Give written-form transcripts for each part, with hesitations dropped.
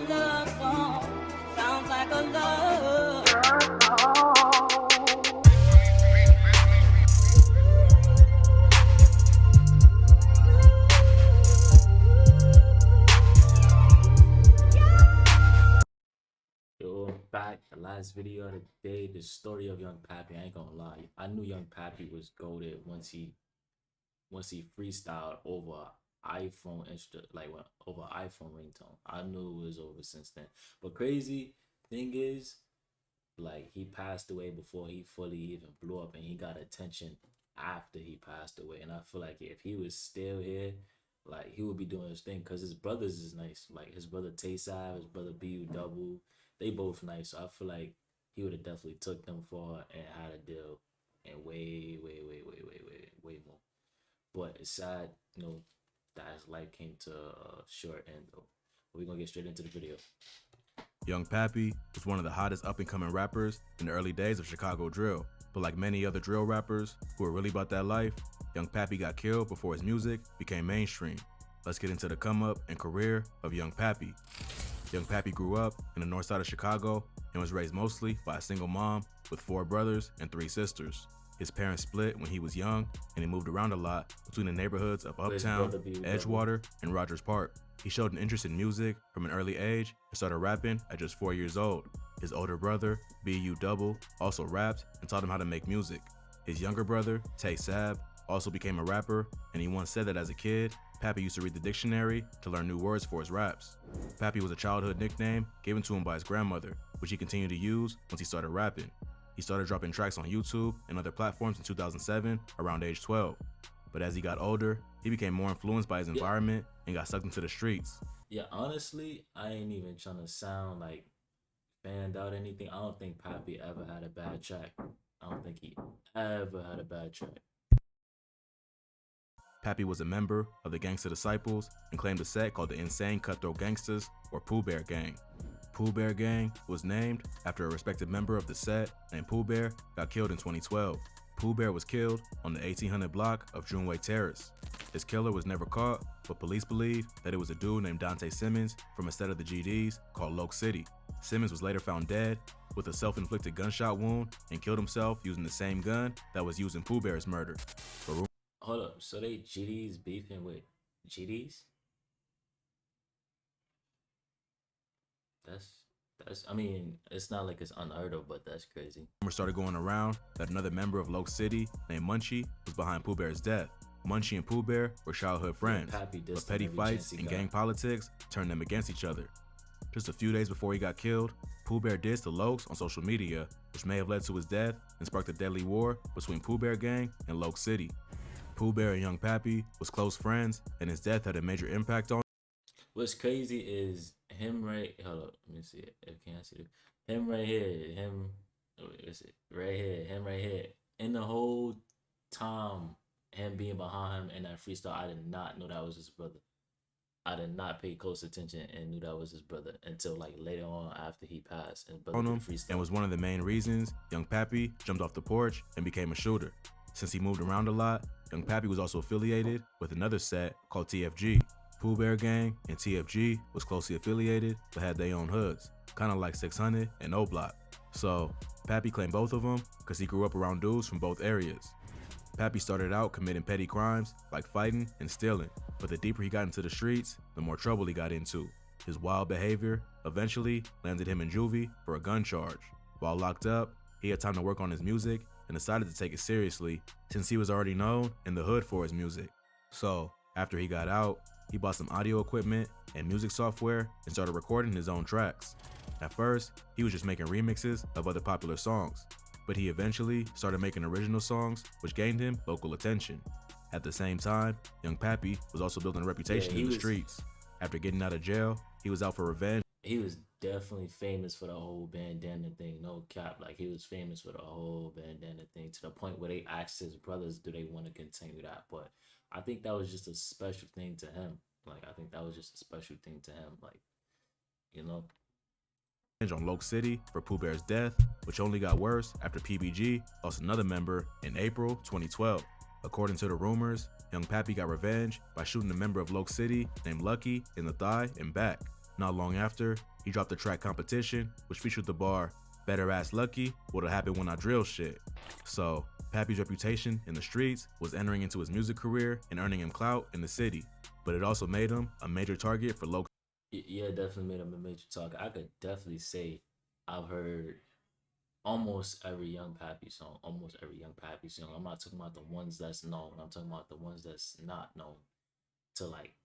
love song. Sounds like a love. Yo, back the last video of the day, the story of Young Pappy. I ain't gonna lie, I knew Young Pappy was goated once he freestyled over iPhone over iPhone ringtone. I knew it was over since then. But crazy thing is, like, he passed away before he fully even blew up, and he got attention after he passed away. And I feel like if he was still here, like, he would be doing his thing because his brothers is nice. Like his brother Tay Sav, his brother BU Double, they both nice. So I feel like he would have definitely took them far and had a deal and way more. But it's sad, that his life came to a short end though. But we're gonna get straight into the video. Young Pappy was one of the hottest up-and-coming rappers in the early days of Chicago drill. But like many other drill rappers who were really about that life, Young Pappy got killed before his music became mainstream. Let's get into the come-up and career of Young Pappy. Young Pappy grew up in the north side of Chicago and was raised mostly by a single mom with 4 brothers and 3 sisters. His parents split when he was young, and he moved around a lot between the neighborhoods of Uptown, Edgewater, and Rogers Park. He showed an interest in music from an early age and started rapping at just 4 years old. His older brother, BU Double, also rapped and taught him how to make music. His younger brother, Tay Sav, also became a rapper, and he once said that as a kid, Pappy used to read the dictionary to learn new words for his raps. Pappy was a childhood nickname given to him by his grandmother, which he continued to use once he started rapping. He started dropping tracks on YouTube and other platforms in 2007, around age 12. But as he got older, he became more influenced by his environment and got sucked into the streets. Yeah, honestly, I ain't even trying to sound like fanned out or anything. I don't think Pappy ever had a bad track. I don't think he ever had a bad track. Pappy was a member of the Gangsta Disciples and claimed a set called the Insane Cutthroat Gangsters, or Pooh Bear Gang. Pooh Bear Gang was named after a respected member of the set named Pooh Bear got killed in 2012. Pooh Bear was killed on the 1800 block of Juneway Terrace. His killer was never caught, but police believe that it was a dude named Dante Simmons from a set of the GDs called Loke City. Simmons was later found dead with a self-inflicted gunshot wound and killed himself using the same gun that was used in Pooh Bear's murder. Hold up, so they GDs beefing with GDs? That's I mean, it's not like it's unheard of, but that's crazy. Rumors started going around that another member of Loke City named Munchie was behind Pooh Bear's death. Munchie and Pooh Bear were childhood friends, but petty fights and gang politics turned them against each other. Just a few days before he got killed, Pooh Bear dissed the Lokes on social media, which may have led to his death and sparked a deadly war between Pooh Bear Gang and Loke City. Pooh Bear and Young Pappy was close friends, and his death had a major impact on. What's crazy is him hold up, let me see it. Can I see it? Him right here, him right here. In the whole time, him being behind him in that freestyle, I did not know that was his brother. I did not pay close attention and knew that was his brother until like later on after he passed. And brother did freestyle. And was one of the main reasons Young Pappy jumped off the porch and became a shooter. Since he moved around a lot, Young Pappy was also affiliated with another set called TFG. Pooh Bear Gang and TFG was closely affiliated but had their own hoods, kind of like 600 and O Block. So Pappy claimed both of them because he grew up around dudes from both areas. Pappy started out committing petty crimes like fighting and stealing, but the deeper he got into the streets, the more trouble he got into. His wild behavior eventually landed him in juvie for a gun charge. While locked up, he had time to work on his music and decided to take it seriously since he was already known in the hood for his music. So after he got out, he bought some audio equipment and music software and started recording his own tracks. At first, he was just making remixes of other popular songs, but he eventually started making original songs, which gained him local attention. At the same time, Young Pappy was also building a reputation in the streets. After getting out of jail, he was out for revenge. He was definitely famous for the whole bandana thing, no cap. Like, he was famous for the whole bandana thing to the point where they asked his brothers, do they want to continue that? But I think that was just a special thing to him. Like, I think that was just a special thing to him. Like, on Loke City for Pooh Bear's death, which only got worse after PBG lost another member in April 2012. According to the rumors, Young Pappy got revenge by shooting a member of Loke City named Lucky in the thigh and back. Not long after, he dropped the track Competition, which featured the bar, "Better Ass Lucky, what'll happen when I drill shit." So, Pappy's reputation in the streets was entering into his music career and earning him clout in the city, but it also made him a major target for local. Yeah, definitely made him a major target. I could definitely say I've heard almost every Young Pappy song. Almost every Young Pappy song. I'm not talking about the ones that's known. I'm talking about the ones that's not known. To like,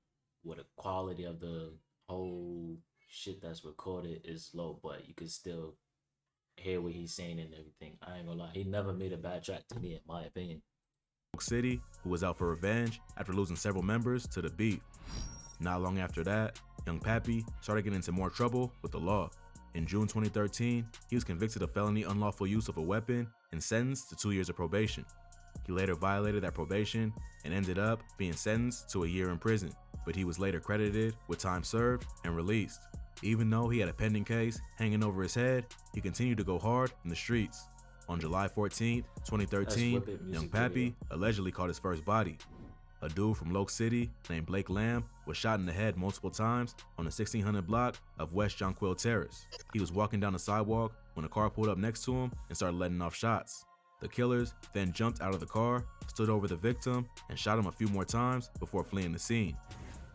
where the quality of the whole shit that's recorded is low, but you can still hear what he's saying and everything. I ain't gonna lie, he never made a bad track to me, in my opinion. City, who was out for revenge after losing several members to the beef. Not long after that, Young Pappy started getting into more trouble with the law. In June 2013, he was convicted of felony unlawful use of a weapon and sentenced to 2 years of probation. He later violated that probation and ended up being sentenced to a year in prison, but he was later credited with time served and released. Even though he had a pending case hanging over his head, he continued to go hard in the streets. On July 14, 2013, Young Pappy allegedly caught his first body. A dude from Loke City named Blake Lamb was shot in the head multiple times on the 1600 block of West Jonquil Terrace. He was walking down the sidewalk when a car pulled up next to him and started letting off shots. The killers then jumped out of the car, stood over the victim, and shot him a few more times before fleeing the scene.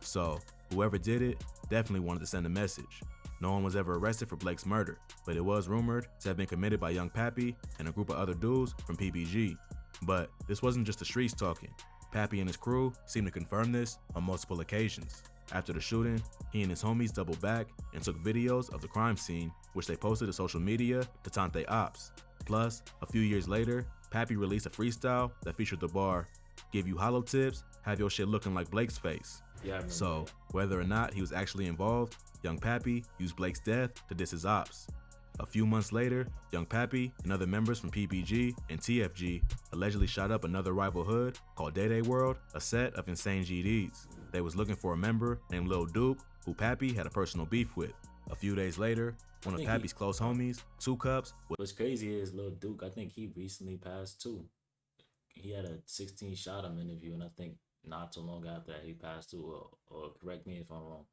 So, whoever did it definitely wanted to send a message. No one was ever arrested for Blake's murder, but it was rumored to have been committed by Young Pappy and a group of other dudes from PBG. But this wasn't just the streets talking. Pappy and his crew seemed to confirm this on multiple occasions. After the shooting, he and his homies doubled back and took videos of the crime scene, which they posted to social media to taunt they ops. Plus, a few years later, Pappy released a freestyle that featured the bar, "Give you hollow tips, have your shit looking like Blake's face." Yeah, So, whether or not he was actually involved, Young Pappy used Blake's death to diss his ops. A few months later, Young Pappy and other members from PBG and TFG allegedly shot up another rival hood called Day World, a set of insane GDs. They was looking for a member named Lil Duke, who Pappy had a personal beef with. A few days later, one of Pappy's close homies, Two Cups. What's crazy is Lil Duke, I think he recently passed too. He had a 16 shot him interview, and I think not too long after that he passed too. Or correct me if I'm wrong.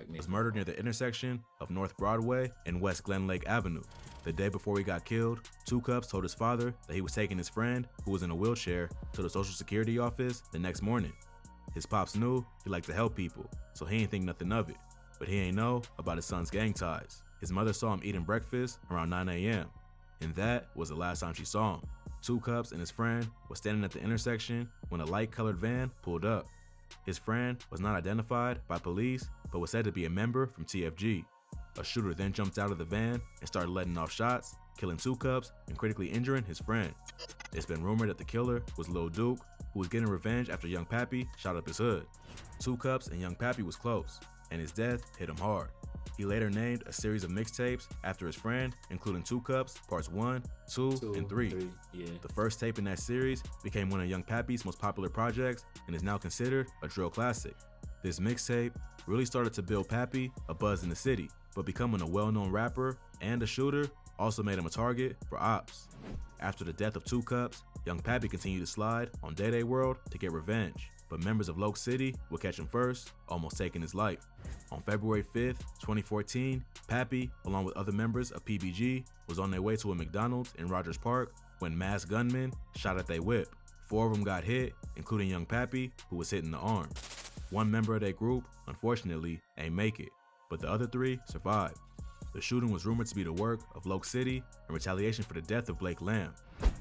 Was murdered near the intersection of North Broadway and West Glen Lake Avenue. The day before he got killed, Two Cups told his father that he was taking his friend, who was in a wheelchair, to the Social Security office the next morning. His pops knew he liked to help people, so he ain't think nothing of it. But he ain't know about his son's gang ties. His mother saw him eating breakfast around 9 a.m., and that was the last time she saw him. Two Cups and his friend were standing at the intersection when a light-colored van pulled up. His friend was not identified by police, but was said to be a member from TFG. A shooter then jumped out of the van and started letting off shots, killing Two Cups and critically injuring his friend. It's been rumored that the killer was Lil Duke, who was getting revenge after Young Pappy shot up his hood. Two Cups and Young Pappy was close, and his death hit him hard. He later named a series of mixtapes after his friend, including Two Cups, parts 1, 2, and 3. Yeah. The first tape in that series became one of Young Pappy's most popular projects and is now considered a drill classic. This mixtape really started to build Pappy a buzz in the city, but becoming a well-known rapper and a shooter also made him a target for ops. After the death of Two Cups, Young Pappy continued to slide on Day World to get revenge, but members of Loke City would catch him first, almost taking his life. On February 5th, 2014, Pappy, along with other members of PBG, was on their way to a McDonald's in Rogers Park when masked gunmen shot at their whip. 4 of them got hit, including Young Pappy, who was hit in the arm. One member of their group, unfortunately, ain't make it, but the other 3 survived. The shooting was rumored to be the work of Loke City in retaliation for the death of Blake Lamb.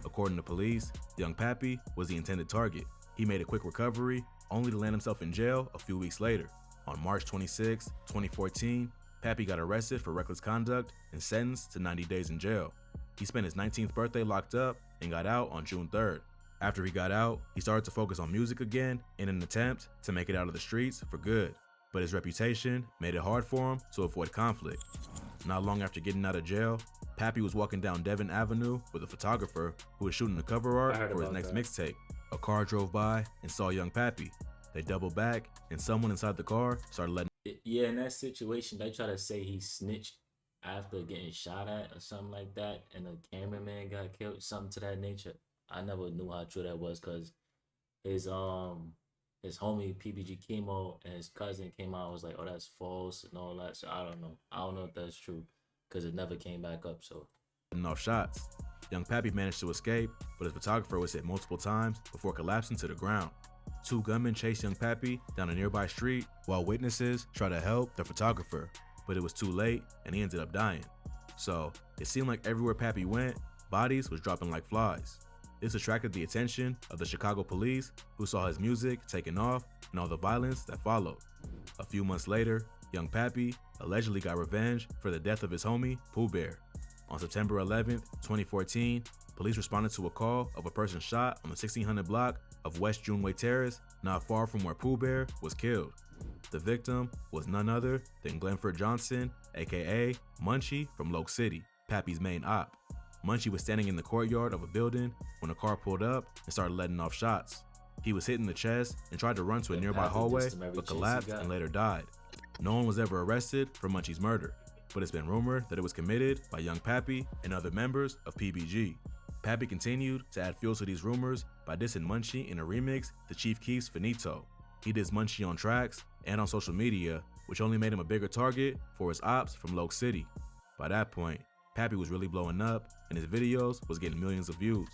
According to police, Young Pappy was the intended target. He made a quick recovery, only to land himself in jail a few weeks later. On March 26, 2014, Pappy got arrested for reckless conduct and sentenced to 90 days in jail. He spent his 19th birthday locked up and got out on June 3rd. After he got out, he started to focus on music again in an attempt to make it out of the streets for good. But his reputation made it hard for him to avoid conflict. Not long after getting out of jail, Pappy was walking down Devon Avenue with a photographer who was shooting the cover art for his next mixtape. A car drove by and saw Young Pappy. They doubled back, and someone inside the car started letting. Yeah, in that situation, they try to say he snitched after getting shot at or something like that, and the cameraman got killed, something to that nature. I never knew how true that was because his his homie PBG Kemo and his cousin came out and was like, "Oh, that's false" and all that. So I don't know. I don't know if that's true because it never came back up. So Off shots. Young Pappy managed to escape, but his photographer was hit multiple times before collapsing to the ground. Two gunmen chased Young Pappy down a nearby street while witnesses tried to help the photographer, but it was too late and he ended up dying. So it seemed like everywhere Pappy went, bodies was dropping like flies. This attracted the attention of the Chicago police, who saw his music taking off and all the violence that followed. A few months later, Young Pappy allegedly got revenge for the death of his homie, Pooh Bear. On September 11th, 2014, police responded to a call of a person shot on the 1600 block of West Juneway Terrace, not far from where Pooh Bear was killed. The victim was none other than Glenford Johnson, aka Munchie from Loke City, Pappy's main op. Munchie was standing in the courtyard of a building when a car pulled up and started letting off shots. He was hit in the chest and tried to run to a nearby hallway, but collapsed and later died. No one was ever arrested for Munchie's murder, but it's been rumored that it was committed by Young Pappy and other members of PBG. Pappy continued to add fuel to these rumors by dissing Munchie in a remix to Chief Keef's Finito. He dissed Munchie on tracks and on social media, which only made him a bigger target for his ops from Loke City. By that point, Pappy was really blowing up and his videos was getting millions of views.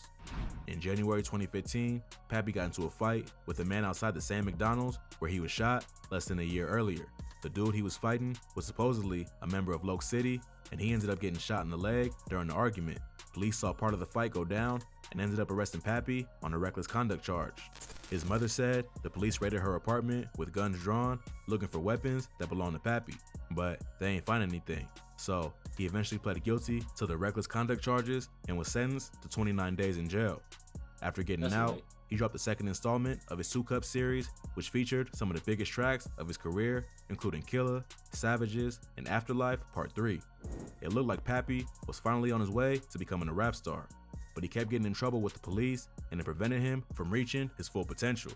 In January 2015, Pappy got into a fight with a man outside the same McDonald's where he was shot less than a year earlier. The dude he was fighting was supposedly a member of Loke City, and he ended up getting shot in the leg during the argument. Police saw part of the fight go down and ended up arresting Pappy on a reckless conduct charge. His mother said the police raided her apartment with guns drawn, looking for weapons that belonged to Pappy, but they ain't find anything. So he eventually pled guilty to the reckless conduct charges and was sentenced to 29 days in jail. After getting out, he dropped the second installment of his 2-Cup series, which featured some of the biggest tracks of his career, including Killer, Savages, and Afterlife Part 3. It looked like Pappy was finally on his way to becoming a rap star, but he kept getting in trouble with the police and it prevented him from reaching his full potential.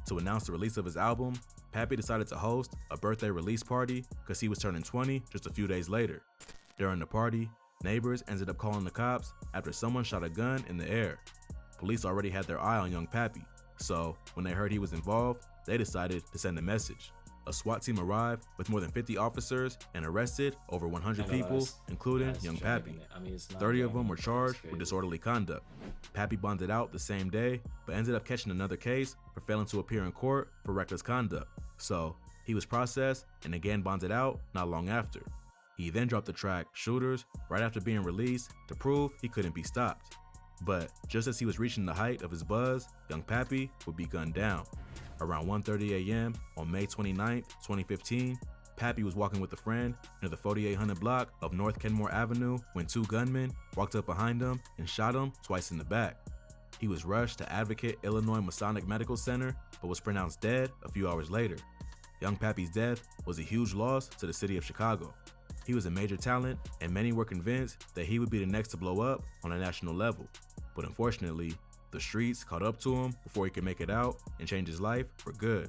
To announce the release of his album, Pappy decided to host a birthday release party because he was turning 20 just a few days later. During the party, neighbors ended up calling the cops after someone shot a gun in the air. Police already had their eye on Young Pappy, so when they heard he was involved, they decided to send a message. A SWAT team arrived with more than 50 officers and arrested over 100 people, including Young Pappy. 30 of them were charged with disorderly conduct. Pappy bonded out the same day, but ended up catching another case for failing to appear in court for reckless conduct. So he was processed and again bonded out not long after. He then dropped the track Shooters right after being released to prove he couldn't be stopped. But just as he was reaching the height of his buzz, Young Pappy would be gunned down. Around 1:30 a.m. on May 29, 2015, Pappy was walking with a friend near the 4800 block of North Kenmore Avenue when two gunmen walked up behind him and shot him twice in the back. He was rushed to Advocate Illinois Masonic Medical Center, but was pronounced dead a few hours later. Young Pappy's death was a huge loss to the city of Chicago. He was a major talent, and many were convinced that he would be the next to blow up on a national level. But unfortunately, the streets caught up to him before he could make it out and change his life for good.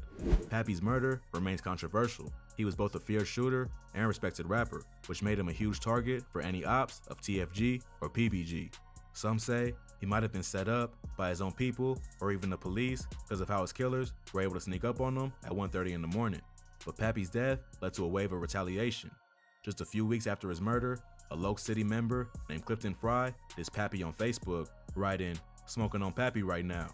Pappy's murder remains controversial. He was both a feared shooter and respected rapper, which made him a huge target for any ops of TFG or PBG. Some say he might have been set up by his own people or even the police because of how his killers were able to sneak up on him at 1:30 in the morning. But Pappy's death led to a wave of retaliation. Just a few weeks after his murder, a Loke City member named Clifton Fry dissed Pappy on Facebook, writing, "Smoking on Pappy right now."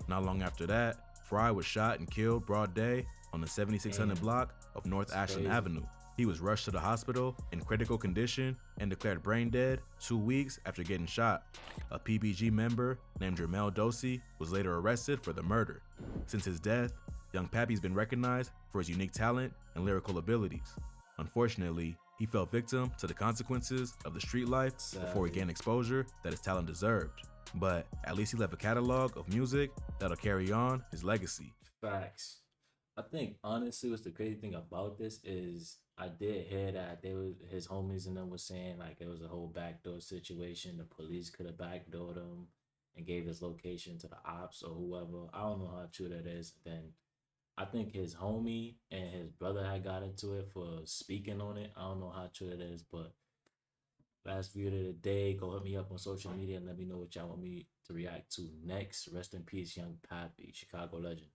Not long after that, Fry was shot and killed broad day on the 7600 block of North Ashland Avenue. He was rushed to the hospital in critical condition and declared brain dead 2 weeks after getting shot. A PBG member named Jermel Dosey was later arrested for the murder. Since his death, Young Pappy's been recognized for his unique talent and lyrical abilities. Unfortunately, he fell victim to the consequences of the street life before he gained exposure that his talent deserved. But at least he left a catalog of music that'll carry on his legacy. Facts. I think honestly, what's the crazy thing about this is I did hear that his homies and them was saying like it was a whole backdoor situation. The police could have backdoored him and gave his location to the ops or whoever. I don't know how true that is. Then I think his homie and his brother had got into it for speaking on it. I don't know how true that is, but last video of the day, go hit me up on social media and let me know what y'all want me to react to next. Rest in peace, Young Pappy, Chicago legend.